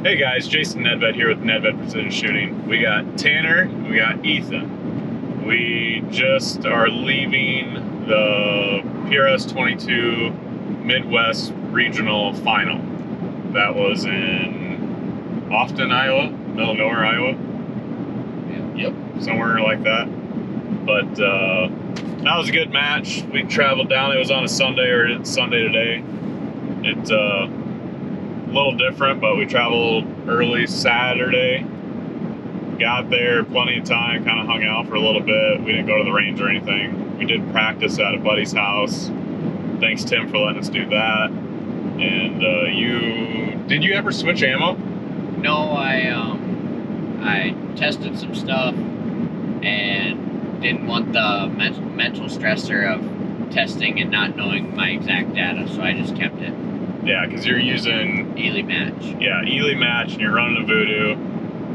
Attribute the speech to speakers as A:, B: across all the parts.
A: Hey guys, Jason Nedved here with Nedved Precision Shooting. We got Tanner, we got Ethan. We just are leaving the PRS 22 Midwest Regional Final. That was in Ofton, Iowa, middle of nowhere, Iowa. Yep, somewhere like that. But that was a good match. We traveled down. It was on a Sunday, or it's Sunday today. It's a little different, but we traveled early Saturday. Got there plenty of time, kind of hung out for a little bit. We didn't go to the range or anything. We did practice at a buddy's house. Thanks, Tim, for letting us do that. And did you ever switch ammo?
B: No, I tested some stuff and didn't want the mental stressor of testing and not knowing my exact data, so I just kept it.
A: Yeah, because you're using
B: Ely match.
A: Yeah, Ely match, and you're running a Voodoo,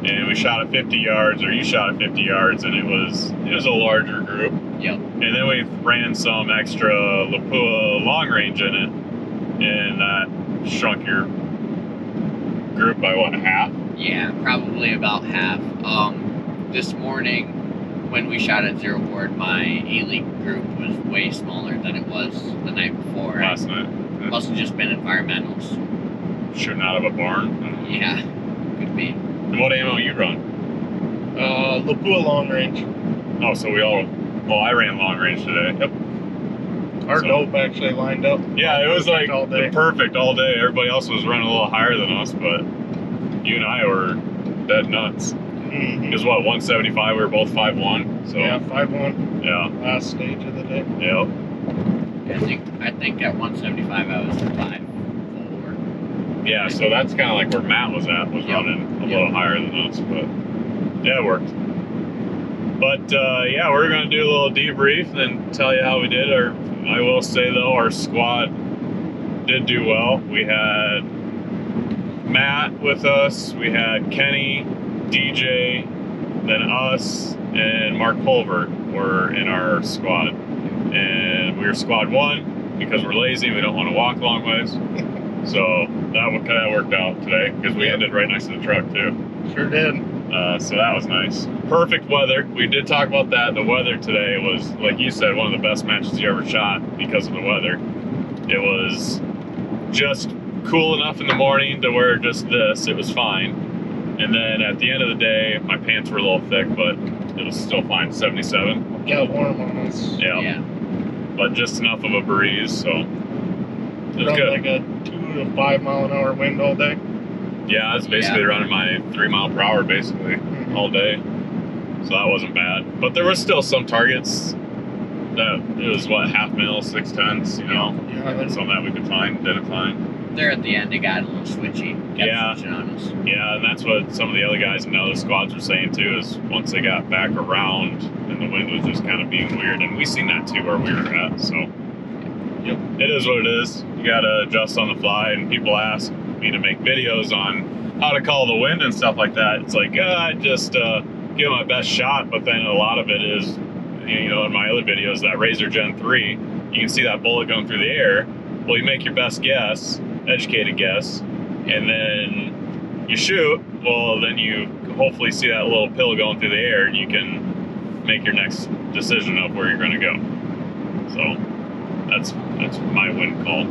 A: and we shot at 50 yards, or you shot at 50 yards, and it was a larger group.
B: Yep.
A: And then we ran some extra Lapua long range in it, and that shrunk your group by what, half?
B: Yeah, probably about half. This morning when we shot at zero board, my Ely group was way smaller than it was the night before.
A: Last night.
B: Must have just been environmentals.
A: Shooting out of a barn?
B: Yeah, could be.
A: And what ammo you run?
C: Lapua long range.
A: Oh, so I ran long range today.
C: Yep. Our dope actually lined up.
A: Yeah, it was like
C: all day.
A: Perfect all day. Everybody else was running a little higher than us, but you and I were dead nuts. It was what, 175? We were both 5'1". So
C: yeah, 5'1".
A: Yeah.
C: Last stage of the day.
A: Yep.
B: I think at 175 I was 5'4".
A: Yeah, so that's kind of like where Matt was at, running a little higher than us, but yeah, it worked. But yeah, we're going to do a little debrief and tell you how we did. I will say though, our squad did do well. We had Matt with us, we had Kenny, DJ, then us, and Mark Pulver were in our squad. And we were squad 1 because we're lazy, we don't want to walk long ways. So that worked out today because we ended right next to the truck too.
C: Sure did.
A: So that was nice. Perfect weather. We did talk about that. The weather today was, like you said, one of the best matches you ever shot because of the weather. It was just cool enough in the morning to where just this, it was fine. And then at the end of the day, my pants were a little thick, but it was still fine, 77.
C: Got warm on us.
A: Yeah. But just enough of a breeze, so it was good.
C: Like a 2 to 5 mile an hour wind all day.
A: Yeah, I was basically running my 3 mile per hour basically all day, so that wasn't bad. But there was still some targets that it was what, half mil, 610s, you know, some that we could didn't find.
B: There at the end, it got a little switchy. Kept switching on us.
A: Yeah, and that's what some of the other guys in the other squads were saying too, is once they got back around and the wind was just kind of being weird, and we seen that too where we were at, so it is what it is. You gotta adjust on the fly, and people ask me to make videos on how to call the wind and stuff like that. It's like, I just give my best shot, but then a lot of it is, you know, in my other videos, that Razor Gen 3, you can see that bullet going through the air. Well, you make your best guess, educated guess, and then you shoot. Well, then you hopefully see that little pill going through the air, and you can make your next decision of where you're going to go. So that's my win call.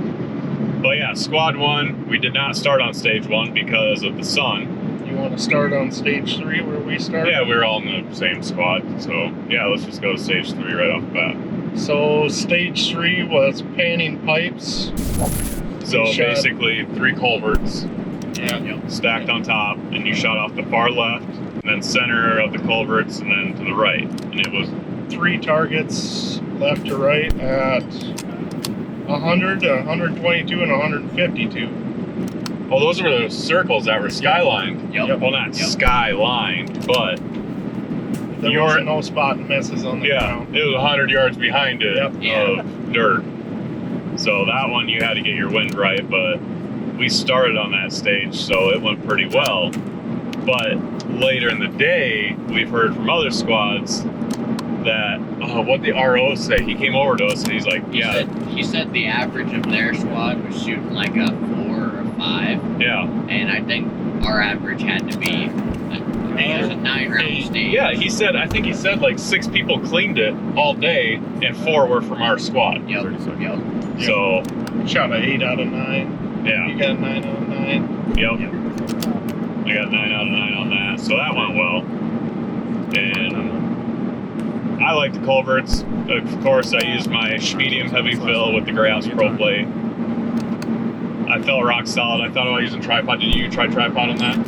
A: But yeah, squad 1, we did not start on stage 1 because of the sun.
C: You want to start on stage 3 where we started?
A: Yeah, we were all in the same squad, so yeah, let's just go to stage 3 right off the bat.
C: So stage 3 was panning pipes.
A: So basically 3 culverts
C: stacked
A: on top, and you shot off the far left, and then center of the culverts, and then to the right. And it was
C: 3 targets left to right at 100, 122, and 152.
A: oh, those were the circles that were skylined.
B: Yep.
A: Well, not skylined, but
C: There wasn't no spot and misses on the ground.
A: it was 100 yards behind it
B: Yep.
A: of dirt. So that one you had to get your wind right, but we started on that stage, so it went pretty well. But later in the day, we've heard from other squads that, what the RO say? He came over to us and he's like,
B: He said the average of their squad was shooting like a 4 or a 5.
A: yeah.
B: And I think our average had to be, I think it was a 9-round stage.
A: Yeah, I think he said like 6 people cleaned it all day and 4 were from our squad.
B: Yep. Yep.
A: So,
C: Shot an 8 out of 9.
A: yeah.
C: You got a 9 out of 9.
A: Yep. I got 9 out of 9 on that, so that went well. And I like the culverts. Of course, I used my medium heavy fill with the Greyhouse Pro Plate. I felt rock solid. I thought about using tripod. Did you try tripod on that?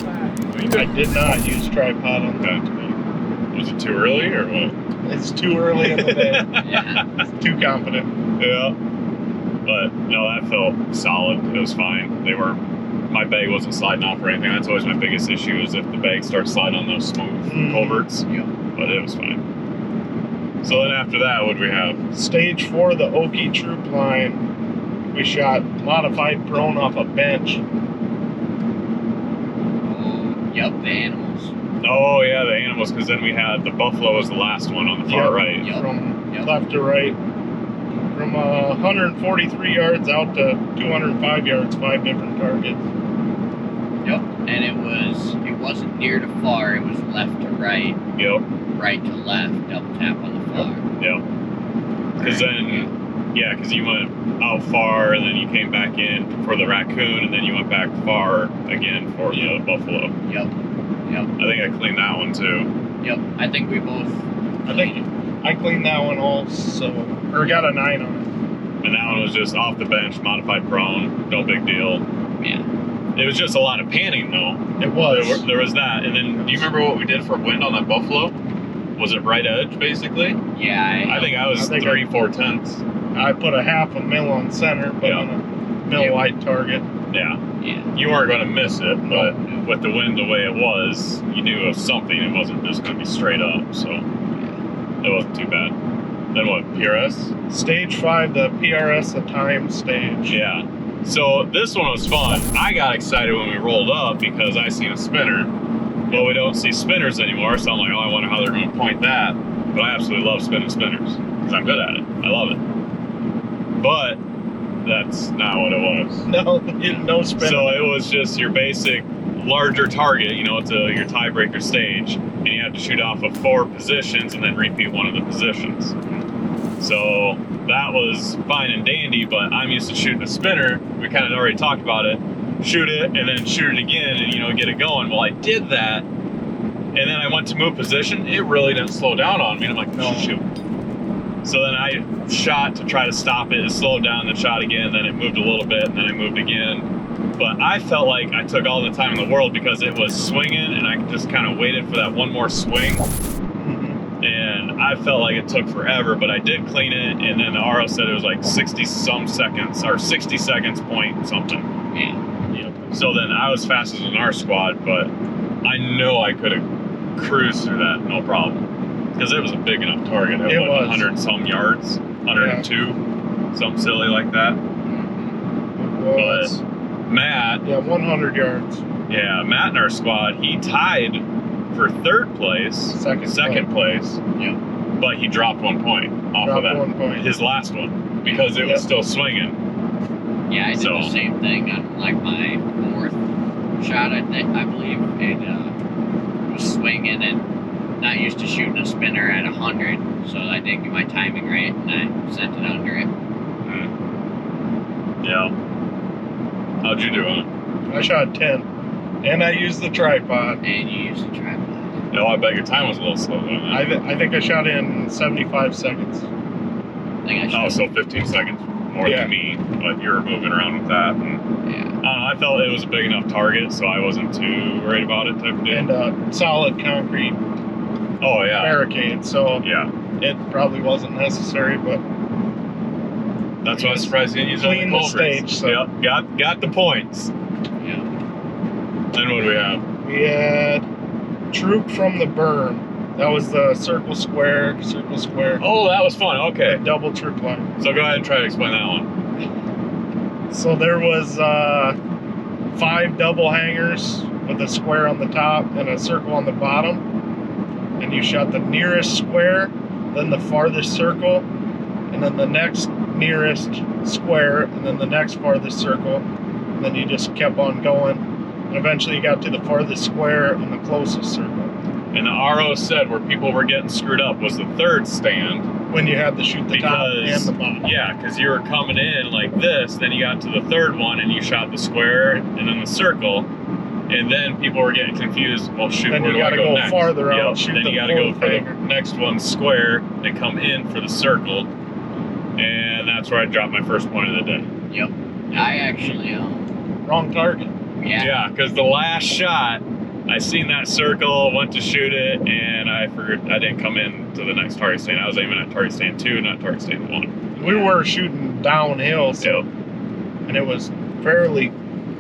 C: I did not use tripod on that.
A: Okay. Was it too early or what?
C: It's too early in the day.
B: Yeah.
C: Too confident.
A: Yeah. But no, that felt solid. It was fine. My bag wasn't sliding off or anything. That's always my biggest issue is if the bag starts sliding on those smooth culverts.
B: Yep.
A: But it was fine. So then after that, what did we have?
C: Stage 4, the Okie troop line. We shot modified prone off a bench.
B: Oh, yep, the animals.
A: Oh yeah, the animals, because then we had the buffalo was the last one on the far right.
B: Yep.
C: From
B: Yep.
C: left to right. From 143 yards out to 205 yards, 5 different targets.
B: Yep. And it wasn't near to far, it was left to right,
A: Yep.
B: right to left, double tap on the far.
A: Yep. Because then, because you went out far and then you came back in for the raccoon and then you went back far again for the buffalo.
B: Yep. Yep.
A: I think I cleaned that one too.
B: Yep. I think we both.
C: I think I cleaned that one also, or got a 9 on it.
A: And that one was just off the bench, modified prone, no big deal.
B: Yeah.
A: It was just a lot of panning though.
C: It was.
A: There was that. And then, do you remember what we did for wind on that buffalo? Was it right edge basically?
B: Yeah.
A: I think I was 3/4 tenths.
C: I put a 1/2 mil on center, but on a mil wide target.
A: Yeah.
B: Yeah.
A: You weren't going to miss it, but with the wind the way it was, you knew of something. It wasn't just going to be straight up, so it wasn't too bad. Then what, PRS?
C: Stage 5, the PRS, the time stage.
A: Yeah. So this one was fun. I got excited when we rolled up because I seen a spinner. Well, we don't see spinners anymore, so I'm like, oh, I wonder how they're going to point that. But I absolutely love spinning spinners because I'm good at it. I love it. But that's not what it was.
C: No spinner.
A: So it was just your basic larger target, it's your tiebreaker stage, and you have to shoot off of 4 positions and then repeat one of the positions. So that was fine and dandy, but I'm used to shooting a spinner. We kind of already talked about it. Shoot it and then shoot it again and get it going. Well, I did that, and then I went to move position. It really didn't slow down on me. And I'm like, no, shoot. So then I shot to try to stop it. It slowed down, then shot again. Then it moved a little bit, and then I moved again. But I felt like I took all the time in the world because it was swinging, and I just kind of waited for that one more swing. And I felt like it took forever, but I did clean it. And then the RO said it was like 60-some seconds, or 60 seconds point something.
B: Yeah.
A: So then I was fastest in our squad, but I know I could have cruised through that, no problem. Because it was a big enough target.
C: It was
A: 100-some yards, 102, something silly like that. But Matt,
C: 100 yards.
A: Yeah, Matt in our squad, he tied for 3rd place, second place.
B: Yeah.
A: But he dropped 1 point off of that.
C: 1 point.
A: His last one, because it was still swinging.
B: Yeah, I did the same thing on like my 4th shot. I believe it was swinging and not used to shooting a spinner at 100, so I didn't get my timing right and I sent it under it.
A: Yeah. How'd you do on it?
C: I shot 10, and I used the tripod.
B: And you used the tripod.
A: No, I bet your time was a little slow on that.
C: I think I shot in 75 seconds.
B: I think I shot.
A: So 15 seconds more than me, but you were moving around with that. And
B: Yeah.
A: I felt it was a big enough target, so I wasn't too worried about it type of deal.
C: And solid concrete
A: Oh, yeah.
C: barricade, so
A: Yeah.
C: it probably wasn't necessary, but
A: That's why I'm surprised you didn't use
C: clean the
A: culverts.
C: stage. So
A: Yep, got the points.
B: Yeah.
A: Then what do we have?
C: we had troop from the berm. That was the circle square.
A: Oh, that was fun. Okay.
C: Double troop line.
A: So go ahead and try to explain that one.
C: So there was 5 double hangers with a square on the top and a circle on the bottom. And you shot the nearest square, then the farthest circle, and then the next nearest square, and then the next farthest circle. And then you just kept on going. And eventually you got to the farthest square and the closest circle.
A: And the RO said where people were getting screwed up was the third stand.
C: When you had to shoot the top and the bottom.
A: Yeah, because you were coming in like this, then you got to the third one and you shot the square and then the circle. And then people were getting confused. Well, shoot,
C: then
A: where
C: you
A: do I
C: gotta
A: go
C: go
A: next?
C: farther out, shoot
A: then
C: the
A: you gotta go
C: full
A: for the
C: finger.
A: next one square and come in for the circle. And that's where I dropped my first point of the day.
B: Yep. I actually,
C: Wrong target.
A: Yeah, because the last shot, I seen that circle, went to shoot it, and I figured I didn't come in to the next target stand. I was aiming at target stand 2, not target stand 1.
C: We were shooting downhill, so,
A: Yep.
C: and it was fairly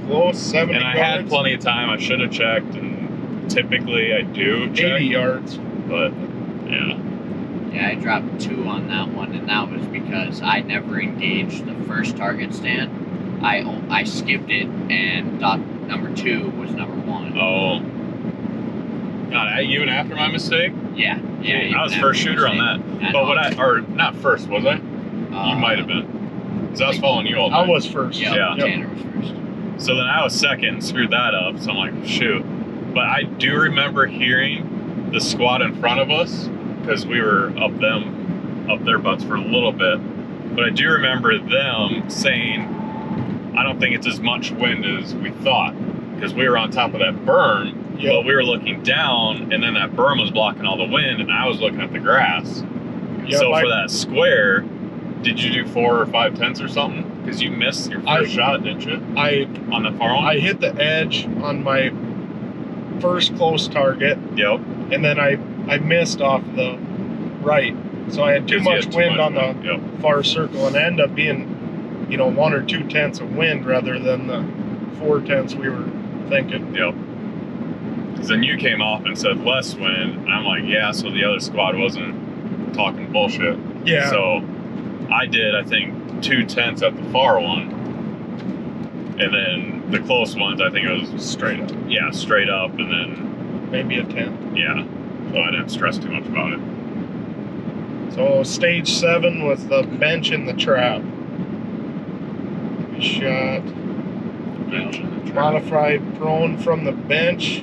C: close, 70
A: And I
C: yards.
A: had plenty of time. I should have checked, and typically I do check.
C: 80 yards.
A: But, yeah.
B: Yeah, I dropped 2 on that one, and that was because I never engaged the first target stand. I skipped it and thought number 2 was number 1.
A: Oh. God, even after my mistake?
B: Yeah.
A: I was first shooter on that. Or not first, was I? You might have been. Because I was following you all the
C: I
A: time.
C: was first.
A: Yeah.
B: Tanner was first.
A: So then I was second and screwed that up. So I'm like, shoot. But I do remember hearing the squad in front of us because we were up their butts for a little bit. But I do remember them saying, I don't think it's as much wind as we thought because we were on top of that berm.
C: Yep.
A: But we were looking down, and then that berm was blocking all the wind, and I was looking at the grass.
C: Yep,
A: So for that square, did you do 4 or 5 tenths or something? Because you missed your first shot, didn't you? On the far one?
C: I hit the edge on my first close target,
A: Yep.
C: and then I missed off the right. So I had too much wind on the
A: Yep.
C: far circle, and it ended up being, 1 or 2 tenths of wind rather than the 4 tenths we were thinking.
A: Yep. Because then you came off and said less wind, and I'm like, yeah, so the other squad wasn't talking bullshit.
C: Yeah.
A: So I did, I think, 2 tenths at the far one. And then the close ones, I think it was
C: Straight up.
A: Yeah, straight up, and then,
C: Maybe a tenth.
A: yeah. So I didn't stress too much about it.
C: So stage 7 was the bench in the trap. We shot modified prone from the bench.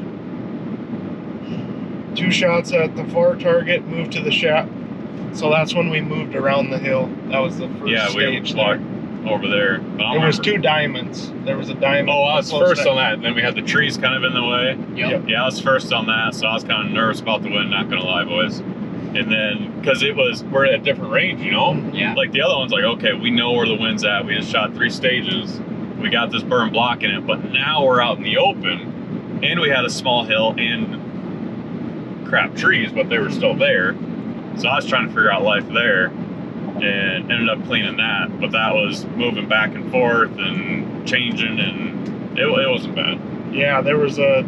C: 2 shots at the far target, moved to the shot. So that's when we moved around the hill. That was the first
A: Yeah, we
C: stage
A: walked
C: there.
A: over there. But I
C: There was
A: remember-
C: 2 diamonds. There was a diamond.
A: Oh, I was
C: close
A: first
C: to-
A: on that, and then we had the trees kind of in the way.
B: Yep.
A: Yeah, I was first on that, so I was kind of nervous about the wind, not gonna lie, boys. And then, because we're at a different range,
B: Yeah.
A: Like the other one's like, okay, we know where the wind's at. We just shot 3 stages. We got this berm blocking it, but now we're out in the open, and we had a small hill and crap trees, but they were still there. So I was trying to figure out life there, and ended up cleaning that. But that was moving back and forth and changing, and it wasn't bad.
C: Yeah, there was a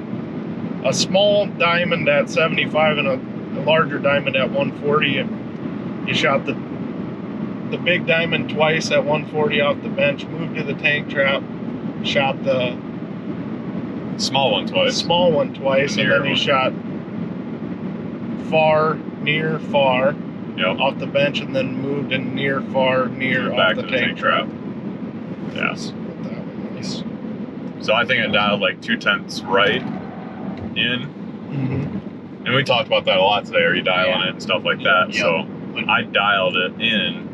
C: small diamond at 75 and a larger diamond at 140. And you shot the big diamond twice at 140 off the bench, moved to the tank trap, shot the
A: Small one twice.
C: small one twice, and then
A: Near
C: you
A: one.
C: shot far, near, far
A: Yep.
C: off the bench, and then moved in near, far, near
A: Back
C: off the
A: to the tank trap. Yeah.
C: That's what that one was.
A: So I think I dialed like 2 tenths right in. And we talked about that a lot today. Are you dialing it and stuff like that?
B: Yep.
A: So I dialed it in,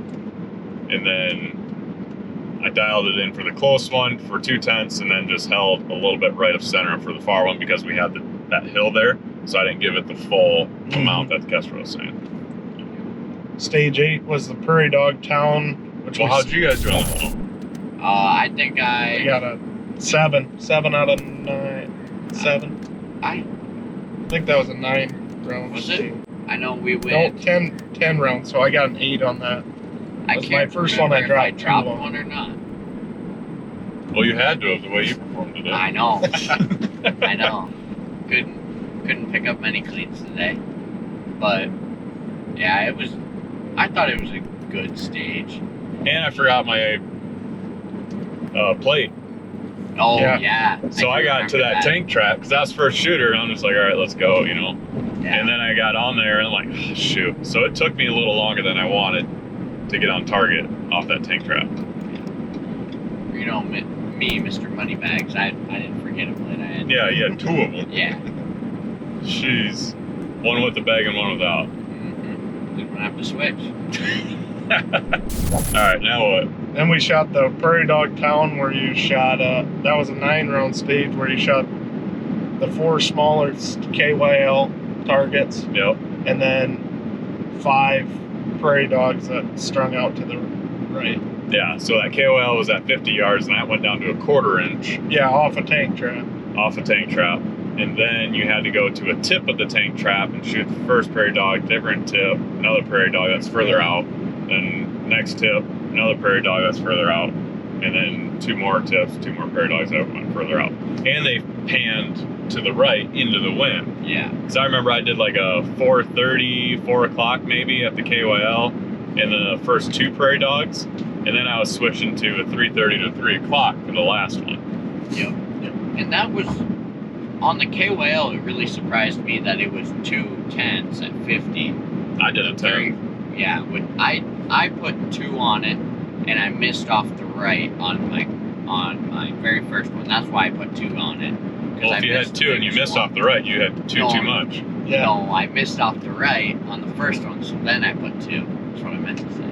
A: and then I dialed it in for the close one for 2 tenths, and then just held a little bit right of center for the far one because we had that hill there. So I didn't give it the full amount that Kessler was saying.
C: Stage 8 was the Prairie Dog Town, which
A: Well,
C: was
A: how'd you guys do on this one?
B: I think
C: we
B: I
C: got a 7 out of 9. 7.
B: I
C: think that was a 9-round
B: Was it?
C: stage.
B: I know we
C: No,
B: went.
C: 10 rounds, so I got an 8 on that.
B: I
C: was
B: can't
C: my first one I
B: remember if I
C: dropped
B: dropped
C: 2 on.
B: one or not.
A: Well, you had to have the way you performed today.
B: I know. I know. Couldn't pick up many cleans today, but yeah, it was. I thought it was a good stage.
A: And I forgot my plate.
B: Oh
C: Yeah.
B: yeah.
A: So
B: do
A: I got to
B: remember
A: that tank trap because that's first shooter, and I'm just like, all right, let's go, you know.
B: Yeah.
A: And then I got on there, and I'm like, oh, shoot. So it took me a little longer than I wanted to get on target off that tank trap.
B: You know, me, Mr. Moneybags, I didn't forget a plate I had.
A: Yeah, you had 2 of them.
B: Yeah.
A: Jeez. One with the bag and one without.
B: Mm-hmm. Didn't have to switch.
A: All right, now what?
C: Then we shot the Prairie Dog Town where you shot, that was a 9-round stage where you shot the 4 smaller KYL targets
A: Yep.
C: and then 5 prairie dogs that strung out to the right.
A: Yeah, so that KOL was at 50 yards, and that went down to a 1/4 inch
C: Yeah, off a tank trap.
A: off a tank trap. And then you had to go to a tip of the tank trap and shoot the first prairie dog, different tip, another prairie dog that's further out, then next tip, another prairie dog that's further out, and then 2 more tips, 2 more prairie dogs that went further out. And they panned to the right into the wind.
B: Yeah.
A: Because I remember I did like a 4:30, 4 o'clock maybe at the KYL in the first 2 prairie dogs, and then I was switching to a 3:30 to 3 o'clock for the last one.
B: Yep. And that was on the KYL. It really surprised me that it was 2 10s at 50.
A: I did a 10.
B: Yeah. I put 2 on it, and I missed off the right on my very first one. That's why I put 2 on it.
A: Well, if you had 2 and you missed off the right, you had 2 too much.
C: Yeah.
B: No, I missed off the right on the first one, so then I put 2. That's what I meant to say.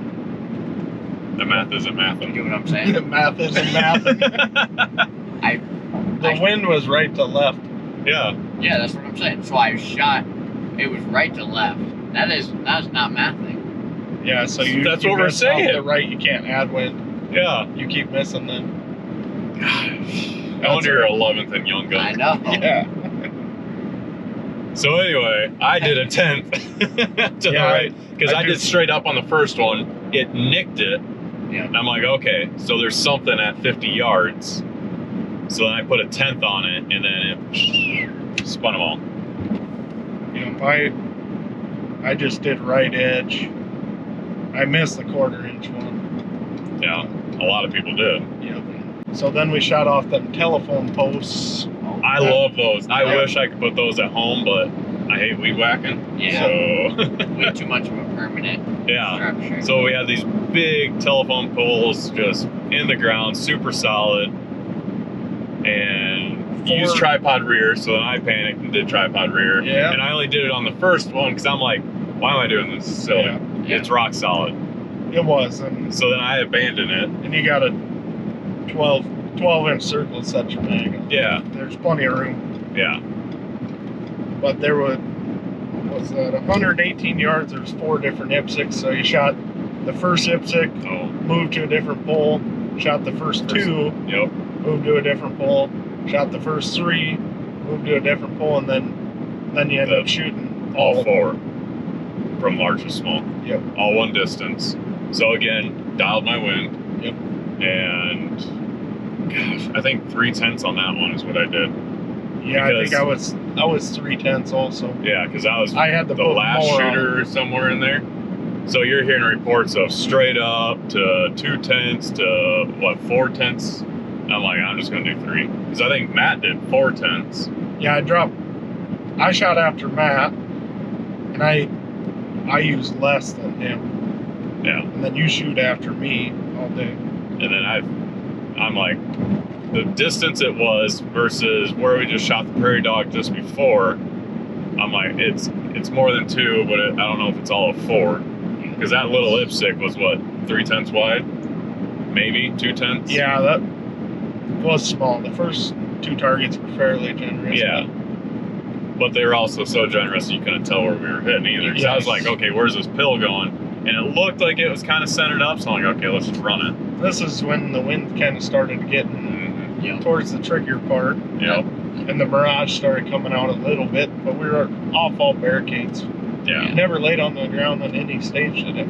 A: The math isn't
B: You
A: mathing.
B: get what I'm saying?
C: Math isn't math. The wind was right to left.
A: Yeah.
B: Yeah, that's what I'm saying. So I shot. It was right to left. That is not mathing.
C: Yeah, so
A: That's
C: you
A: what we're
C: miss off
A: saying.
C: the right, you can't add wind.
A: Yeah.
C: You keep missing them.
A: Gosh. I wonder you're 11th in Young Gun.
B: I know.
C: Yeah.
A: So anyway, I did a 10th to the
C: Yeah,
A: right because I did
C: just-
A: straight up on the first one. It nicked it.
B: Yeah.
A: And I'm like, okay, so there's something at 50 yards. So then I put a 10th on it, and then it spun them all.
C: You know, I just did right edge. I missed the 1/4 inch one.
A: Yeah, a lot of people did.
C: Yep. So then we shot off them telephone posts.
A: I love those. I
C: Yeah.
A: wish I could put those at home, but I hate weed whacking.
B: Yeah.
A: So,
B: Way too much of a permanent
A: yeah.
B: structure.
A: So we had these big telephone poles just in the ground, super solid, and used tripod rear. So then I panicked and did tripod rear.
C: Yeah.
A: And I only did it on the first one because I'm like, why am I doing this? It's silly.
C: Yeah.
B: Yeah.
A: It's rock solid.
C: It was, and
A: So then I abandoned it.
C: you got a 12 inch circle to set your mag on.
A: Yeah.
C: There's plenty of room.
A: Yeah.
C: But there was that 118 yards, there's 4 different IPSCs. So you shot the first IPSC,
A: Oh.
C: moved to a different pole, shot the first 2,
A: Yep.
C: moved to a different pole, shot the first 3, moved to a different pole, and then you end up shooting
A: All 4. From large to small.
C: Yep.
A: All one distance. So again, dialed my wind.
C: Yep.
A: And gosh, I think 3/10 on that one is what I did.
C: Yeah, I think
A: Because-
C: I was 3/10 also.
A: Yeah, because I was
C: I had to
A: the
C: put
A: last
C: more on.
A: shooter somewhere in there. So you're hearing reports of straight up to 2/10 to what 4/10. I'm like, I'm just gonna do 3 because I think Matt did 4/10.
C: Yeah, I shot after Matt, and I used less than him.
A: Yeah,
C: And then you shoot after me all day.
A: and then I'm like, the distance it was versus where we just shot the prairie dog just before. I'm like, it's more than 2, but I don't know if it's all of 4 because that little IPSC was what 3/10 wide, maybe 2/10.
C: Yeah, that was small. The first 2 targets were fairly generous.
A: Yeah. But they were also so generous you couldn't tell where we were hitting either. So I was like, okay, where's this pill going? And it looked like it was kind of centered up, so I'm like, okay, let's just run it.
C: This is when the wind kind of started getting
B: Yep.
C: towards the trickier part.
A: Yep.
C: And the Mirage started coming out a little bit, but we were off all barricades.
A: Yeah.
C: Never laid on the ground on any stage, did it?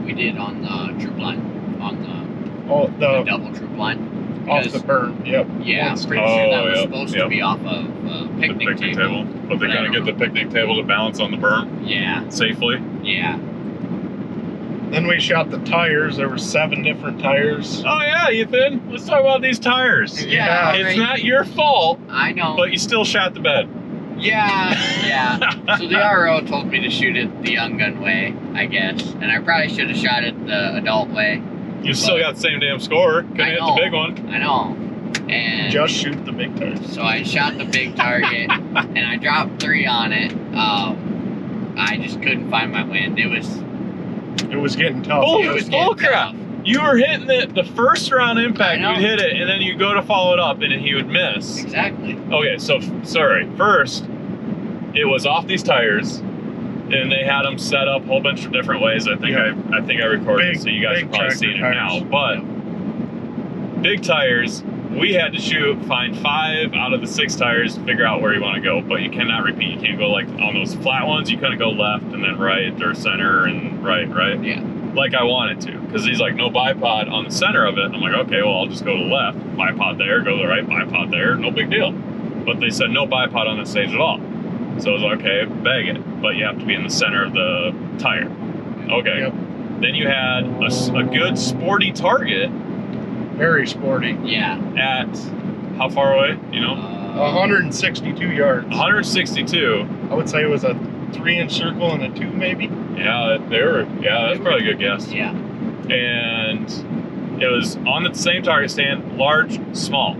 B: We did on the troop line, on the
C: The
B: double troop line.
C: off the berm, yep.
B: Yeah, I'm
C: Once-
B: pretty sure that was
A: yep,
B: supposed
A: yep.
B: to be off of
A: The
B: picnic table.
A: But they
B: But I
A: couldn't get
B: don't
A: the picnic table to balance on the berm
B: Yeah,
A: safely.
B: yeah.
C: Then we shot the tires. There were 7 different tires.
A: Oh yeah, Ethan. Let's talk about these tires.
C: Yeah,
A: It's
B: right.
A: not your fault,
B: I know.
A: but you still shot the bed.
B: Yeah, yeah. So the RO told me to shoot it the young gun way, I guess, and I probably should have shot it the adult way.
A: You still got the same damn score. Couldn't
B: I
A: hit
B: know.
A: the big one.
B: I know. And
C: Just shoot the big tires.
B: so I shot the big target, and I dropped 3 on it. I just couldn't find my wind. It was
C: getting tough.
A: Oh,
B: it was
A: bull
B: getting
A: crap.
B: tough.
A: You were hitting the first round impact,
B: I know.
A: you'd hit it, and then you go to follow it up, and he would miss.
B: Exactly.
A: Okay, so sorry. First, it was off these tires, and they had them set up a whole bunch of different ways. I think
C: Yeah.
A: I think I recorded,
C: Big-
A: it, so you guys
C: big
A: are probably seeing it
C: tractor
A: now.
C: tires.
A: But big tires, we had to find 5 out of the 6 tires to figure out where you want to go. But you cannot repeat. You can't go like on those flat ones. You couldn't go left and then right or center and right.
B: Yeah.
A: Like I wanted to, because he's like no bipod on the center of it. I'm like, okay, well I'll just go to the left, bipod there, go to the right, bipod there, no big deal. But they said no bipod on the stage at all. So I was like, okay, bag it, but you have to be in the center of the tire. Okay.
C: Yep.
A: Then you had a good sporty target
C: Very sporty.
B: Yeah.
A: at how far away? You know,
C: 162 yards.
A: 162.
C: I would say it was a 3-inch circle and a 2 maybe.
A: Yeah, that's probably a good guess.
B: Yeah.
A: And it was on the same target stand, large, small.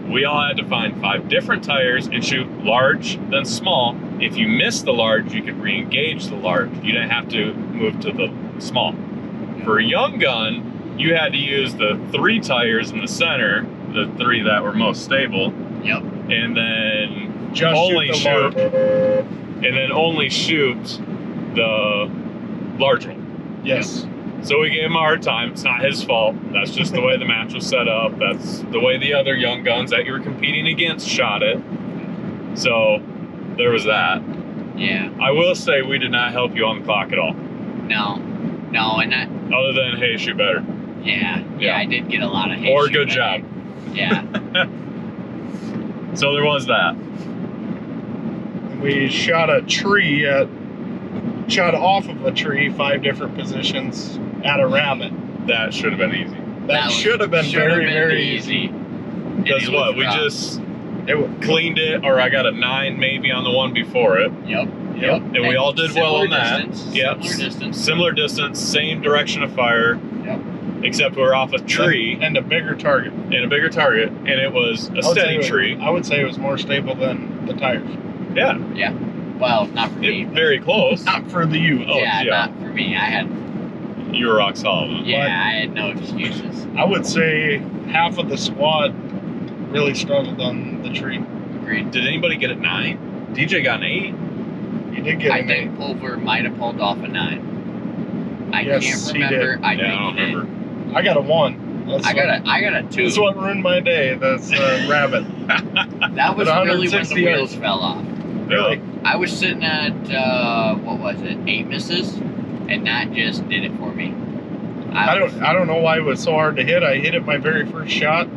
A: We all had to find 5 different tires and shoot large, then small. If you missed the large, you could re-engage the large. You didn't have to move to the small. For a young gun, you had to use the 3 tires in the center, the 3 that were most stable,
B: Yep.
A: and then
C: Just
A: only
C: shoot the large.
A: and then only shoot the large one.
C: Yes.
A: So we gave him a hard time. It's not his fault. That's just the way the match was set up. That's the way the other young guns that you were competing against shot it. So there was that.
B: Yeah.
A: I will say we did not help you on the clock at all.
B: No. No, and that.
A: Other than, hey, shoot better.
B: Yeah.
A: Yeah.
B: Yeah. I did get a lot of hate.
A: Or
B: shoot
A: good
B: better.
A: job.
B: Yeah.
A: So there was that.
C: We shot off of a tree 5 different positions at a rabbit.
A: That should have been easy.
C: That should have been very, very easy.
A: Because
B: it
A: what?
B: was
A: We
B: rough.
A: just
C: It was,
A: cleaned it, or I got a 9 maybe on the one before it.
B: Yep.
A: And we all did well on that.
B: Distance,
A: Yep.
B: Similar distance.
A: Similar distance, same direction of fire.
B: Yep.
A: Except we're off a tree
C: and a bigger target.
A: and a bigger target, and it was a
C: I would say
A: steady
C: it was-
A: tree.
C: I would say it was more stable than the tires.
A: Yeah,
B: Well, not for me. but-
A: very close.
C: Not for the youth.
A: Oh,
B: yeah,
A: yeah.
B: not for me. I had.
A: You were rock solid.
B: Yeah, I had no excuses.
C: I would say half of the squad really struggled on the tree.
B: Agreed.
A: Did anybody get a 9? DJ got an 8.
C: You did get
B: I
C: an
B: think Pulver might have pulled off a 9. I
C: Yes,
B: can't
C: he
B: remember.
C: did.
B: I
A: Yeah, I don't
B: think he did.
A: remember.
C: 8. I got a 1. That's
B: I got a 2.
C: That's what ruined my day. That's rabbit.
B: That was
C: At
B: really when the
C: 160
B: wheels fell off.
C: Really?
B: I was sitting at what was it, 8 misses, and that just did it for me.
C: I don't know why it was so hard to hit. I hit it my very first shot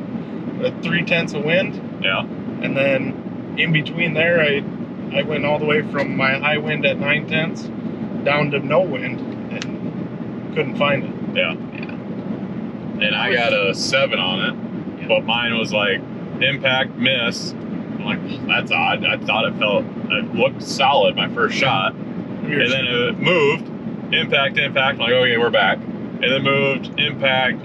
C: with 3/10 of wind,
A: Yeah.
C: and then in between there, I went all the way from my high wind at 9/10 down to no wind and couldn't find it.
A: Yeah. And I got a 7 on it, but mine was like impact, miss. I'm like, that's odd. I thought it looked solid my first shot. And then it moved, impact. I'm like, okay, we're back. And then moved, impact,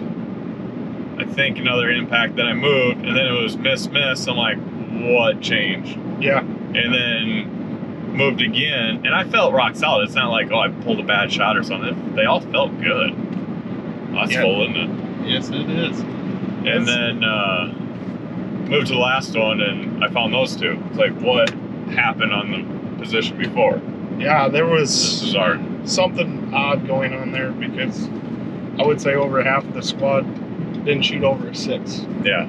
A: I think another impact. Then I moved, and then it was miss. I'm like, what changed?
C: Yeah.
A: And then moved again, and I felt rock solid. It's not like, oh, I pulled a bad shot or something. They all felt good. That's
C: Yeah.
A: full, isn't it?
C: Yes, it is.
A: And then moved to the last one, and I found those 2. It's like, what happened on the position before?
C: Yeah, there
A: This
C: was
A: is our
C: something odd going on there because I would say over half of the squad didn't shoot over a 6.
A: yeah.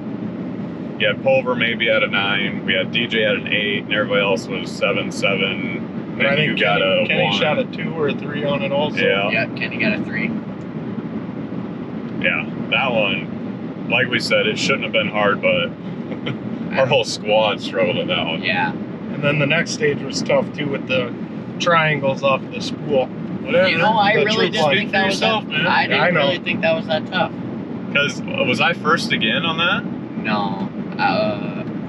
A: You had Pulver maybe at a 9. We had DJ at an 8, and everybody else was 7, 7.
C: And I think
A: you got a
C: Kenny
A: 1.
C: shot a 2 or a 3 on it also.
A: Yeah.
B: Yeah, Kenny got a 3.
A: Yeah, that one, like we said, it shouldn't have been hard, but our whole squad struggled at that one.
B: Yeah.
C: And then the next stage was tough too with the triangles off the spool.
A: Whatever.
B: You know, I
C: The
B: really
C: troop
B: didn't
C: line.
B: think that was
A: Yourself,
B: that.
A: man.
B: I didn't
C: I know.
B: really think that was that tough.
A: Because, was I first again on that?
B: No.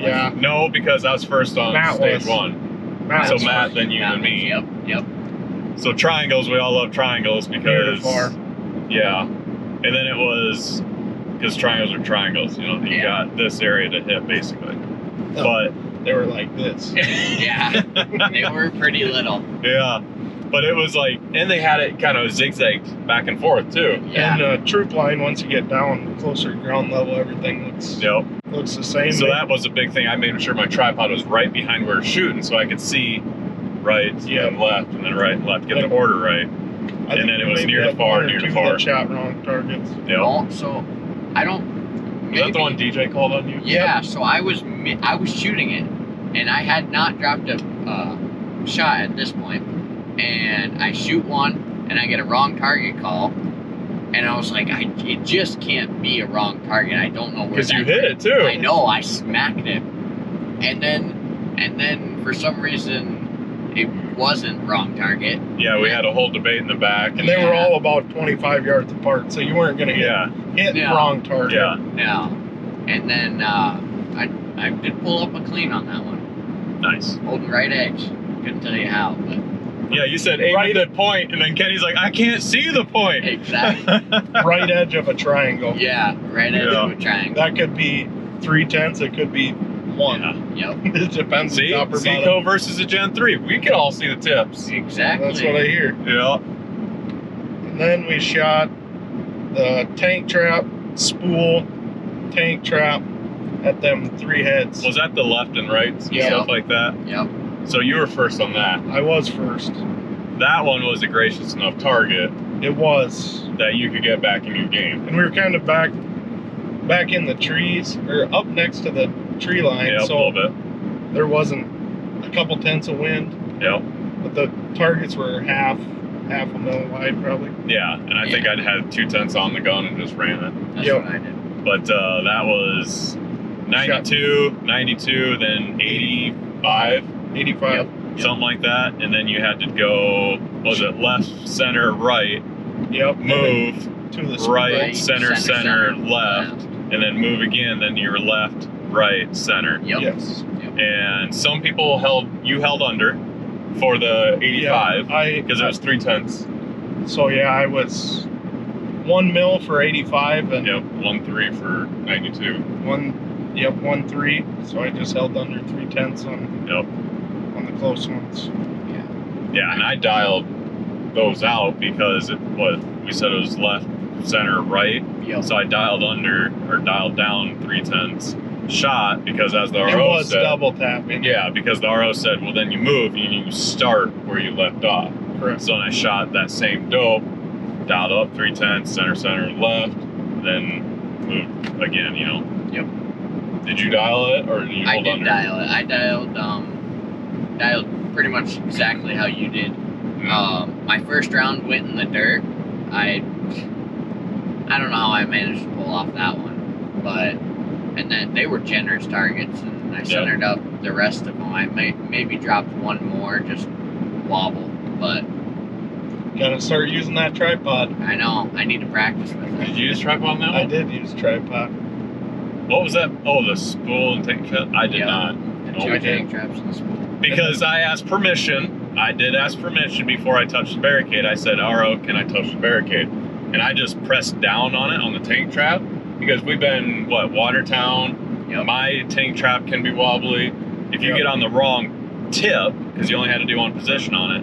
C: Yeah.
A: No, because I was first on
C: Matt
A: stage
C: was.
A: 1.
C: Matt
A: So
C: was
A: Matt,
C: first.
A: then you, and me.
B: Yep, yep.
A: So triangles, we all love triangles
C: Near to
A: because...
C: far.
A: Yeah. And then it was... Because triangles are triangles, you know, you
B: Yeah.
A: got this area to hit, basically.
C: Oh,
A: But,
C: they were like this.
B: Yeah. They were pretty little.
A: yeah. But it was like, and they had it kind of zigzagged back and forth, too.
B: Yeah.
C: And the troop line, once you get down closer to ground level, everything
A: Yep.
C: looks the same.
A: So that was a big thing. I made sure my tripod was right behind where we were shooting so I could see right
C: Yeah.
A: and left and then right and left, get the order right.
C: I think
A: then it was
C: maybe
A: near to
C: had
A: far,
C: one or
A: near to
C: two
A: far.
C: that shot wrong targets.
A: Yep.
B: Oh, so I don't.
A: Was that the one DJ called on you?
B: Yeah. So I was shooting it, and I had not dropped a shot at this point, and I shoot one, and I get a wrong target call, and I was like, it just can't be a wrong target. I don't know where.
A: Because you
B: that-
A: hit it too.
B: I know, I smacked it, and then for some reason it wasn't wrong target.
A: Yeah, we had a whole debate in the back.
C: And they were
B: Yeah.
C: all about 25 yards apart, so you weren't going to
A: Yeah,
C: hit
B: Yeah.
C: wrong target.
A: yeah.
B: No, and then I did pull up a clean on that one,
A: Nice.
B: holding right edge. Couldn't tell you how, but
A: Yeah, you said aim
C: Right.
A: at the point, and then Kenny's like, I can't see the point.
B: exactly.
C: Right edge of a triangle.
B: Yeah, right edge
A: Yeah.
B: of a triangle.
C: That could be 3/10, it could be 1.
A: Yeah.
B: Yep,
C: It depends on
A: See,
C: top or bottom.
A: Zico versus a Gen 3. We could all see the tips.
B: exactly.
C: That's what I hear.
A: Yeah.
C: And then we shot the tank trap, spool, tank trap at them 3 heads.
A: Was that the left and right and
C: Yeah.
A: stuff like that?
B: Yep.
A: So you were first on that.
C: I was first.
A: That one was a gracious enough target
C: It was.
A: that you could get back in your game.
C: And we were kind of back in the trees, or up next to the tree line,
A: Yeah, a
C: so
A: little bit.
C: there wasn't a couple tenths of wind,
A: Yeah.
C: but the targets were half a mil wide probably.
A: Yeah, and I think I'd had 2 tenths on the gun and just ran it.
B: That's
C: Yep.
B: what I did.
A: But that was 92, then 85,
C: 85.
B: Yep.
A: something like that. And then you had to go, what was it, left, center, right,
C: Yep.
A: move,
C: to the
A: right,
B: Right,
A: center,
B: center,
A: left, and then move again, then you're left, right, center.
B: Yep.
C: Yes.
A: And some people you held under for the 85
C: Yeah,
A: because it was 3 tenths.
C: So yeah, I was 1 mil for 85 and
A: Yep, 1.3 for 92.
C: 1.3. So I just held under 3/10
A: Yep.
C: on the close ones.
A: Yeah, and I dialed those out because we said it was left, center, right.
B: Yep.
A: So I dialed under or dialed down 3 tenths shot because as the
C: It
A: RO
C: was
A: said,
C: double tapping.
A: yeah, because the RO said, well, then you move and you start where you left off.
C: Correct.
A: So then I shot that same dope, dialed up 3 tenths, center, left, then moved again, you know.
B: Yep.
A: Did you dial it or did you
B: I
A: hold
B: did
A: under?
B: dial it. I dialed pretty much exactly how you did. My first round went in the dirt. I don't know how I managed to pull off that one, but and then they were generous targets, and I centered up the rest of them. I maybe dropped one more, just wobble, but
C: Gotta start using that tripod.
B: I know I need to practice with
A: Did
B: it.
A: you use tripod on that
C: I
A: one?
C: did use tripod.
A: What was that? Oh, the spool and tank trap? I did
B: Yeah.
A: not.
B: The
A: Oh,
B: two
A: we
B: tank traps in the spool.
A: Because I asked permission. I did ask permission before I touched the barricade. I said, RO, can I touch the barricade? And I just pressed down on it on the tank trap because we've been, Watertown.
B: Yep.
A: My tank trap can be wobbly. If you
C: Yep.
A: get on the wrong tip, because you only had to do one position on it,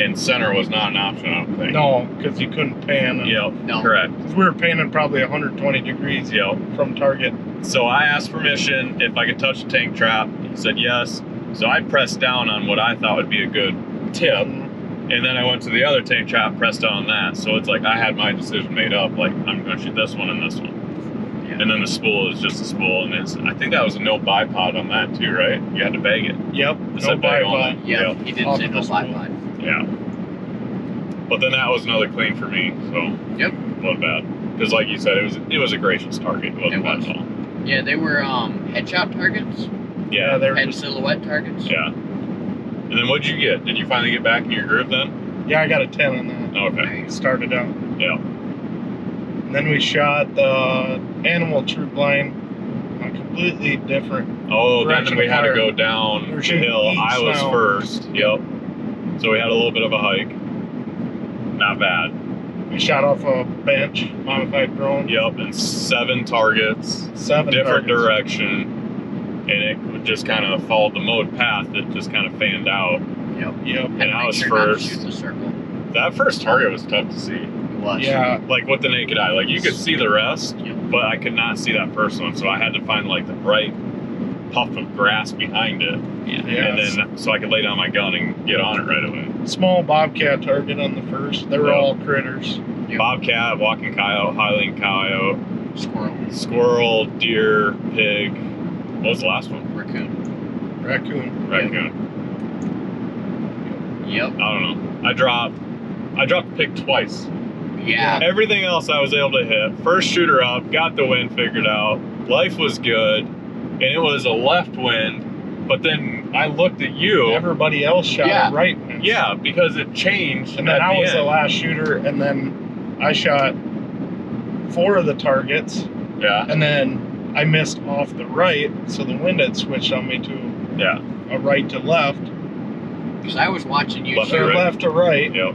A: and center was not an option, I don't think.
C: No, because you couldn't pan.
A: Yep,
B: No.
A: correct.
C: Because we were panning probably 120 degrees
A: Yep.
C: from target.
A: So I asked permission if I could touch the tank trap. He said yes. So I pressed down on what I thought would be a good tip. And then I went to the other tank trap, pressed down on that. So it's like I had my decision made up. Like, I'm going to shoot this one and this one.
B: Yeah.
A: And then the spool is just a spool, and I think that was a no bipod on that too, right? You had to bag it.
C: Yep.
A: It
C: No
A: said bag
C: bipod.
A: only.
B: Yeah,
A: Yep.
B: he did
C: Off
B: say
C: the
B: no
C: spool.
B: bipod.
A: Yeah. But then that was another clean for me, so
B: Yep.
A: wasn't bad. Because like you said, it was a gracious target. It wasn't
B: It
A: bad
B: was.
A: at all.
B: Yeah, they were headshot targets,
C: Yeah, they're
B: head
C: just.
B: silhouette targets.
A: Yeah. And then what'd you get? Did you finally get back in your groove then?
C: Yeah, I got a 10 on that.
A: Okay.
C: Started out.
A: Yeah.
C: And then we shot the animal troop line on a completely different.
A: Oh, then
C: Direction
A: we
C: of
A: had to
C: fire.
A: go down
C: We're
A: the
C: shooting
A: hill.
C: east
A: I was
C: now.
A: first. Yep. So we had a little bit of a hike. Not bad.
C: We shot off a bench, modified drone.
A: Yep, and 7 targets,
C: 7
A: different
C: targets.
A: direction, and it would just kind of followed the mode path. It just kind of fanned out.
B: Yep.
C: Yep.
A: And I
B: Make
A: was
B: sure not to
A: first.
B: shoot the circle.
A: That first target was tough to see.
B: It was.
C: Yeah.
A: Like with the naked eye, like you could see the rest,
B: Yep.
A: but I could not see that first one. So I had to find like the bright puff of grass behind it,
B: Yeah.
A: and
C: Yes.
A: then so I could lay down my gun and get on it right away.
C: Small bobcat target on the first. They were
A: Yep.
C: all critters.
B: Yep.
A: Bobcat, walking coyote, highland coyote,
B: Squirrel.
A: squirrel, deer, pig. What was the last one?
B: Raccoon.
C: Raccoon.
A: Raccoon.
B: Yep.
A: I don't know. I dropped the pig twice.
B: Yeah.
A: Everything else I was able to hit. First shooter up, got the wind figured out. Life was good, and it was a left wind. But then I looked at you.
C: Everybody else shot
B: Yeah.
C: at right. winds.
A: Yeah, because it changed.
C: And then
A: at
C: I
A: the
C: was the
A: end.
C: last shooter, and then I shot 4 of the targets,
A: Yeah,
C: and then I missed off the right, so the wind had switched on me to
A: yeah.
C: a right to left,
B: Because I was watching you
A: Left to
B: shoot.
C: or
A: right.
C: left to right,
A: Yep.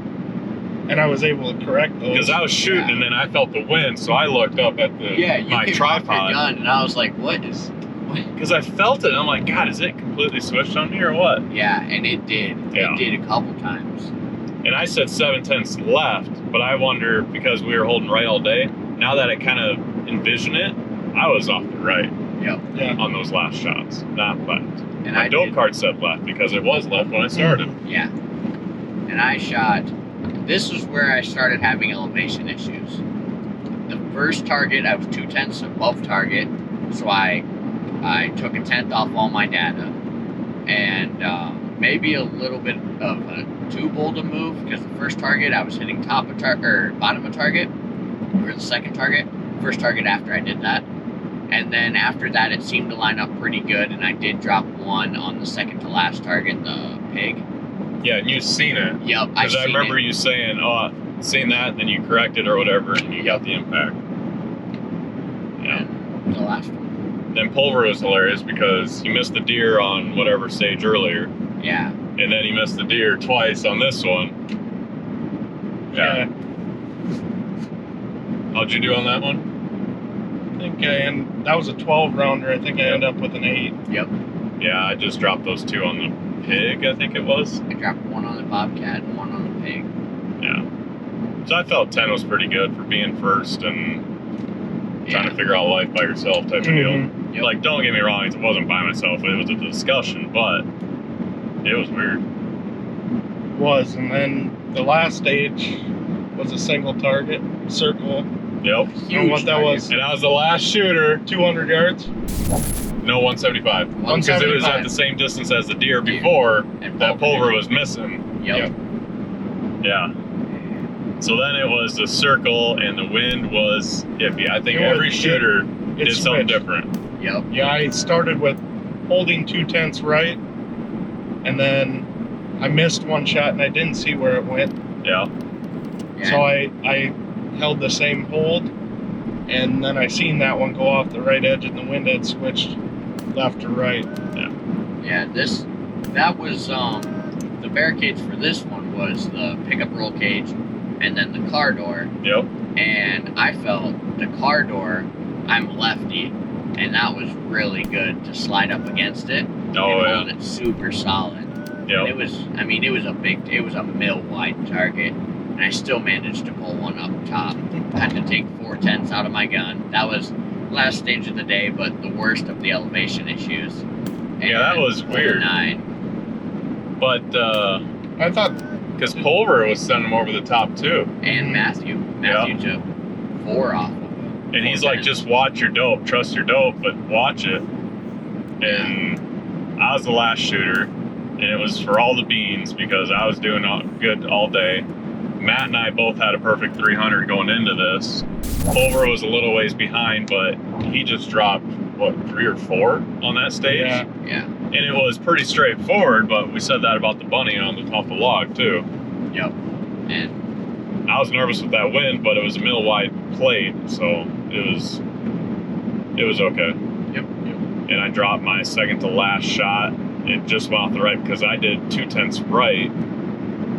C: and I was able to correct those.
A: Because I was shooting,
B: Yeah.
A: and then I felt the wind, so I looked up at the
B: Yeah, you
A: my
B: came off your
A: tripod.
B: gun, and I was like, "What is?" What?
A: Because I felt it, and I'm like, God, is it completely switched on me or what?
B: Yeah, and it did.
A: Yeah.
B: It did a couple times.
A: And I said 7/10 left, but I wonder because we were holding right all day. Now that I kind of envision it, I was off the right
B: Yep.
C: Yeah.
A: on those last shots, not left.
B: And
A: My
B: I
A: dope
B: did.
A: card said left because it was left when I started.
B: Yeah. And I shot. This is where I started having elevation issues. The first target, I was 2/10 above target, so I took a tenth off all my data, and maybe a little bit of a too bold a move because the first target I was hitting top of target or bottom of target, or the second target, first target after I did that, and then after that it seemed to line up pretty good, and I did drop 1 on the second to last target, the pig.
A: Yeah, and you've seen it.
B: Yep,
A: Because I remember you saying, oh, seen that, and then you corrected or whatever, and you got the impact. Yeah.
B: And the last one.
A: Then Pulver was hilarious because he missed the deer on whatever stage earlier,
B: Yeah.
A: and then he missed the deer twice on this one. Yeah. How'd you do on that one?
C: I think that was a 12 rounder. I think I ended up with an 8.
B: Yep.
A: Yeah, I just dropped those 2 on the pig, I think it was.
B: I dropped 1 on the bobcat and 1 on the pig.
A: Yeah. So I felt 10 was pretty good for being first and trying to figure out life by yourself type of deal.
C: Mhm.
B: Yep.
A: Like, don't get me wrong, it wasn't by myself, it was a discussion, but it was weird.
C: Was, and then the last stage was a single target circle.
A: Yep.
C: You know what that
B: target.
C: was?
A: And I was the last shooter.
C: 200 yards.
A: No, 175. Because it was at the same distance as the deer before
B: And
A: that Pulver was missing.
B: Yep.
A: Yeah. So then it was the circle and the wind was iffy. I think
C: It was-
A: every shooter
C: It
A: did something
C: switched.
A: different.
B: Yep.
C: Yeah, I started with holding 2/10 right, and then I missed one shot and I didn't see where it went.
A: Yeah.
C: So I held the same hold, and then I seen that one go off the right edge, and the wind had switched left to right.
B: Yeah, that was the barricades for this one was the pickup roll cage and then the car door.
A: Yep.
B: And I felt the car door, I'm a lefty, and that was really good to slide up against it
A: Oh,
B: and
A: yeah.
B: hold it super solid.
A: Yep.
B: It was a mil wide target, and I still managed to pull one up top. I had to take 4/10 out of my gun. That was last stage of the day, but the worst of the elevation issues.
A: Yeah, that
B: And
A: was weird.
B: 9.
A: But,
C: I thought
A: because Pulver was sending them over the top too.
B: And Matthew
A: Yeah.
B: took 4 off of him.
A: And he's like, just watch your dope, trust your dope, but watch it. And I was the last shooter, and it was for all the beans because I was doing good all day. Matt and I both had a perfect 300 going into this. Culver was a little ways behind, but he just dropped, what, 3 or 4 on that stage?
B: Yeah.
A: And it was pretty straightforward, but we said that about the bunny off the log, too.
B: Yep. And
A: I was nervous with that wind, but it was a mill wide plate, so it was okay.
B: Yep.
A: And I dropped my second to last shot. It just went off the right because I did 2/10 right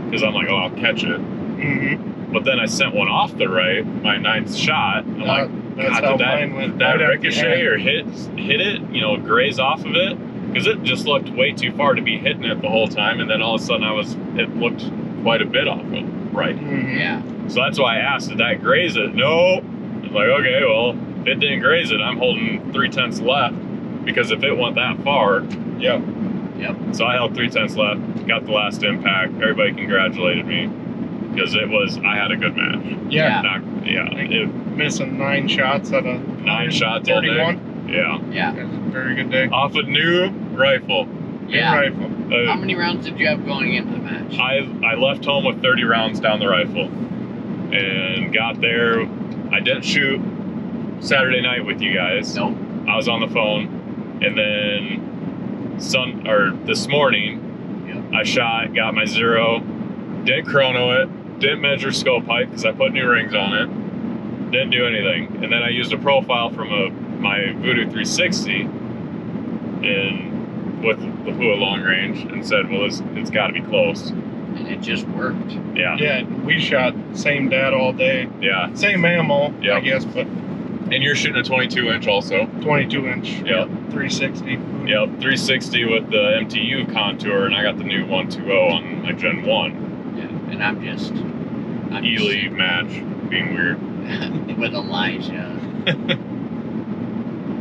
A: because I'm like, oh, I'll catch it.
C: Mm-hmm.
A: But then I sent one off the right, my 9th shot. I'm like,
C: that's
A: God,
C: how
A: did
C: mine went.
A: that
C: Right at the
A: ricochet
C: end.
A: or hit it, graze off of it? Because it just looked way too far to be hitting it the whole time, and then all of a sudden it looked quite a bit off of right.
C: Mhm.
B: yeah.
A: So that's why I asked, did that graze it? No. I was like, okay, well, if it didn't graze it, I'm holding 3/10 left, because if it went that far,
C: Yep.
A: so I held 3/10 left, got the last impact. Everybody congratulated me because I had a good match.
C: Yeah. Missing 9 shots out of
A: 9 shots all day.
C: 31.
A: Yeah.
B: Yeah.
C: That's a very good day.
A: Off a new rifle.
B: Yeah.
C: Good rifle.
B: How many rounds did you have going into the match?
A: I left home with 30 rounds down the rifle and got there. I didn't shoot Saturday night with you guys.
B: Nope.
A: I was on the phone, and then this morning, I shot, got my 0, didn't chrono it, didn't measure scope height because I put new rings on it, didn't do anything, and then I used a profile from my Voodoo 360 and with the Hua long range and said, well, it's got to be close.
B: And it just worked.
A: Yeah.
C: Yeah, we shot same data all day.
A: Yeah.
C: Same ammo,
A: Yeah.
C: I guess, but
A: And you're shooting a 22 inch also.
C: 22 inch.
A: Yep.
C: 360.
A: Yep, 360 with the MTU contour, and I got the new 120 on my Gen 1.
B: Yeah. And I'm just
A: Ely match, being weird.
B: with Elijah.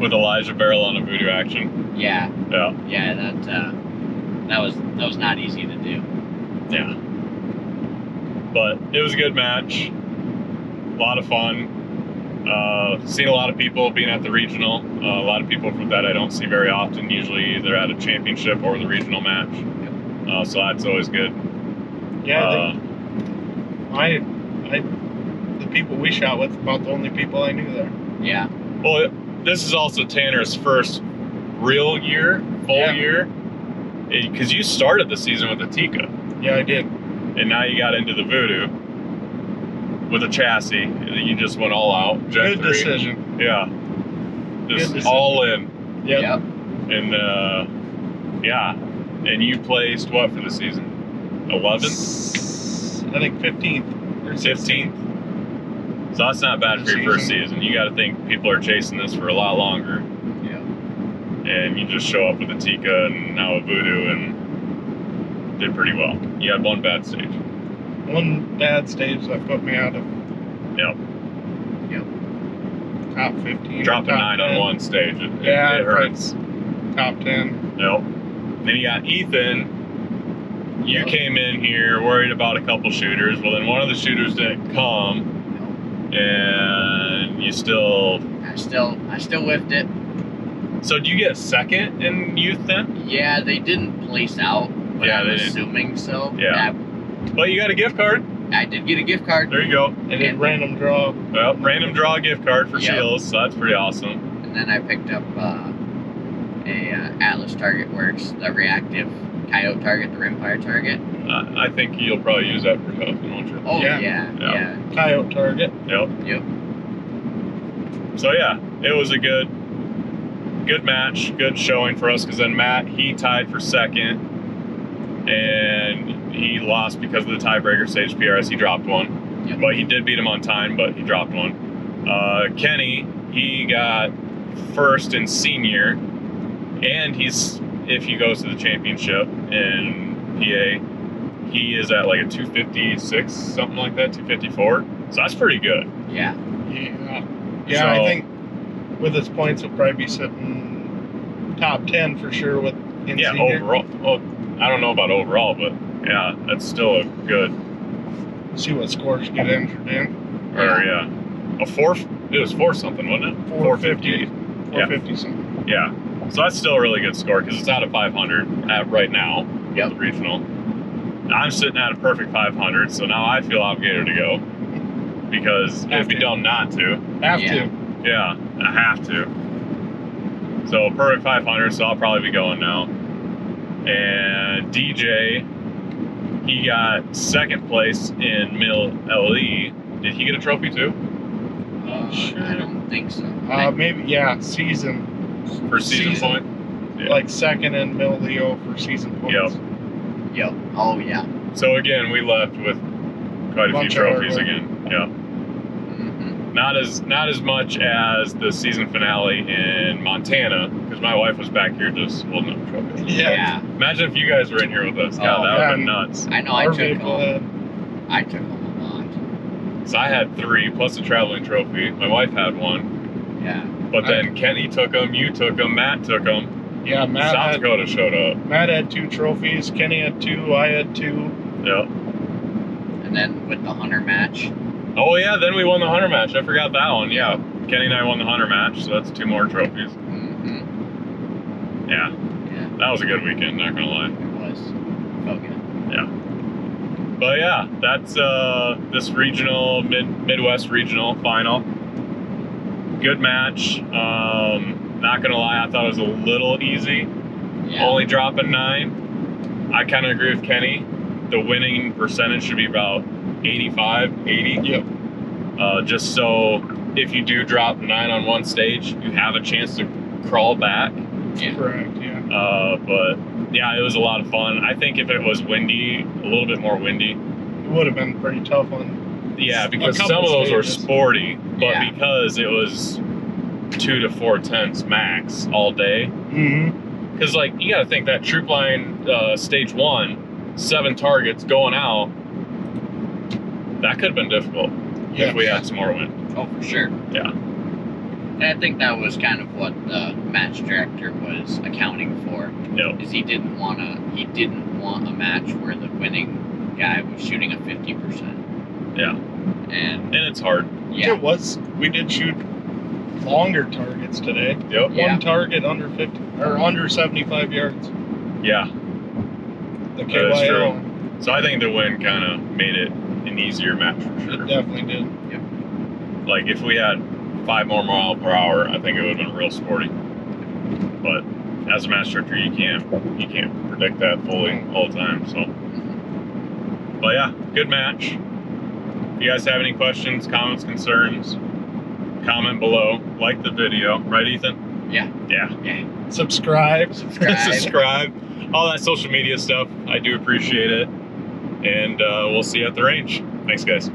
A: With Elijah barrel on a Voodoo action.
B: Yeah.
A: Yeah.
B: Yeah. That was not easy to do.
A: Yeah. But it was a good match. A lot of fun. Seen a lot of people being at the regional. A lot of people that I don't see very often, usually either at a championship or the regional match. So that's always good.
C: Yeah, the people we shot with, about the only people I knew there.
B: Yeah.
A: Well, this is also Tanner's first real year, full year, because you started the season with a Tika,
C: Yeah, I did.
A: and now you got into the Voodoo with a chassis. You just went all out. Gen
C: Good
A: 3.
C: decision.
A: Yeah. Just
C: Good decision.
A: all in.
C: Yep.
B: Yep.
A: And yeah. And you placed what for the season? 11th?
C: I think 15th or 16th.
A: 15th? So that's not bad for your first season. You got to think people are chasing this for a lot longer.
B: Yeah.
A: And you just show up with a Tika and now a Voodoo and did pretty well. You had one bad stage.
C: One bad stage that put me out of
A: Yep.
C: top 15.
A: Dropping
C: top
A: 9 on
C: 10.
A: one stage.
C: Yeah,
A: it hurts.
C: Top 10.
A: Yep. Then you got Ethan. You came in here worried about a couple shooters. Well, then one of the shooters didn't come, and you still.
B: I still whiffed it.
A: So, do you get second in youth then?
B: Yeah, they didn't place out, but
A: Yeah,
B: I'm
A: they didn't.
B: assuming so.
A: Yeah. But you got a gift card.
B: I did get a gift card,
A: There you go.
C: I did random draw.
A: Well, random draw gift card for
B: Yep.
A: Shields, so that's pretty awesome.
B: and then I picked up a Atlas Target Works, the reactive coyote target, the rimfire target.
A: I think you'll probably use that for something, won't you?
B: Oh
C: Yeah.
B: yeah.
C: Coyote target.
A: Yep.
B: Yep.
A: So yeah, it was a good match, good showing for us. Because then Matt, he tied for second, and he lost because of the tiebreaker stage PRS. He dropped one,
B: Yep.
A: but he did beat him on time. But he dropped one. Kenny, he got first in senior, and if he goes to the championship in PA, he is at like a 256, something like that, 254. So that's pretty good.
B: Yeah.
C: Yeah,
A: So-
C: I think with his points, he'll probably be sitting top 10 for sure in
A: Yeah,
C: senior.
A: overall. Well, I don't know about overall, but yeah, that's still a good.
C: See what scores get entered in.
A: Or yeah, a it was 4 something, wasn't it?
C: 450.
A: 450.
C: 450 something.
A: Yeah. So that's still a really good score because it's out of 500 at right now.
B: Yep.
A: The regional. I'm sitting at a perfect 500, so now I feel obligated to go because it'd be dumb not to.
C: Have
B: Yeah.
C: to.
A: Yeah, I have to. So perfect 500, so I'll probably be going now. And DJ, he got second place in Mill LE. Did he get a trophy too?
C: Sure.
B: I don't think so.
C: Maybe, yeah, season.
A: For season point? Yeah.
C: Like second in Mill Leo for season points.
B: Yep. Oh, yeah.
A: So again, we left with quite a few
C: Bunch of
A: trophies
C: hardware.
A: again. Yeah.
B: Mm-hmm.
A: Not as much as the season finale in Montana, because my wife was back here just holding up trophies.
C: Yeah.
A: Imagine if you guys were in here with us. God,
B: Oh,
A: that would have
C: yeah.
A: been nuts.
B: I know.
C: Our
B: I took
C: vehicle
B: home.
C: had,
B: I took home a lot.
A: So I had 3 plus a traveling trophy. My wife had 1.
B: Yeah.
A: But then Kenny took them, you took them, Matt took them.
C: yeah,
A: South Dakota showed up.
C: Matt had 2 trophies, Kenny had 2, I had 2.
A: Yep.
B: And then with the hunter match.
A: Oh yeah, then we won the hunter match. I forgot that one. Yeah. Kenny and I won the hunter match, so that's 2 more trophies.
B: Mm-hmm.
A: Yeah.
B: Yeah.
A: That was a good weekend, not gonna lie.
B: It was. Felt good.
A: Yeah. But yeah, that's this regional Midwest regional final. Good match. Not gonna lie, I thought it was a little easy.
B: Yeah.
A: Only dropping 9. I kind of agree with Kenny. The winning percentage should be about 85, 80.
C: Yep.
A: Just so if you do drop 9 on one stage, you have a chance to crawl back.
B: Yeah.
C: Correct, yeah.
A: But yeah, it was a lot of fun. I think if it was windy, a little bit more windy,
C: It would have been pretty tough on.
A: yeah, because
C: A couple
A: some of those were
C: stages.
A: sporty, but
B: Yeah.
A: because it was 2 to 4 tenths max all day.
C: Mm-hmm.
A: Because like you got to think that troop line stage 1, 7 targets going out. That could have been difficult
C: Yeah.
A: if we had some more wind.
B: Oh, for sure.
A: Yeah.
B: And I think that was kind of what the match director was accounting for.
A: Yep.
B: Is he didn't want a match where the winning guy was shooting a 50%.
A: Yeah.
B: And
A: And it's hard.
B: yeah.
C: It was. We did shoot longer targets today.
A: Yep.
B: Yeah.
C: One target under 50 or under 75 yards.
A: Yeah.
C: The
A: That is true.
C: KYL.
A: So I think the wind kind of made it an easier match for
C: It
A: sure.
C: definitely did.
A: Like if we had 5 more mile per hour, I think it would have been real sporty. But as a match director, you can't predict that fully all the time. So, but yeah, good match. If you guys have any questions, comments, concerns, comment below. Like the video, right, Ethan?
B: Yeah.
A: Yeah.
B: Yeah.
C: Subscribe.
A: Subscribe. All that social media stuff. I do appreciate it. And we'll see you at the range. Thanks, guys.